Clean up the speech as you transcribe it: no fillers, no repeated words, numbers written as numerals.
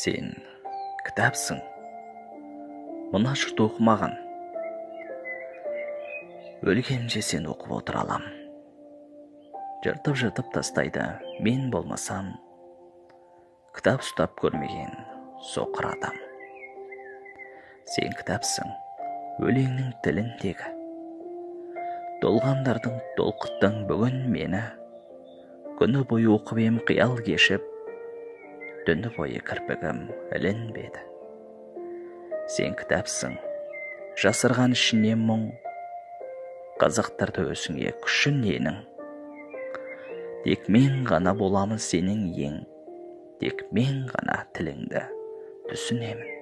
Сен кітапсың, мына жұрт оқымаған. Өлгенше сен оқып отыр алам. Жыртып тастайды мен болмасам, кітап ұстап көрмеген соқыр адам. Сен кітапсың, өлеңнің тіліндегі. Толғандардың толқыттың бүгін мені. Күні бойы оқып ем қиял кешіп, түні бойы кірпігім ілінбеді. Сен кітапсың, жасырған ішінен мұң, қызықтырды өзіңе күшін ненің. Тек мен ғана боламын сенің ең, тек мен ғана тіліңді түсінемін.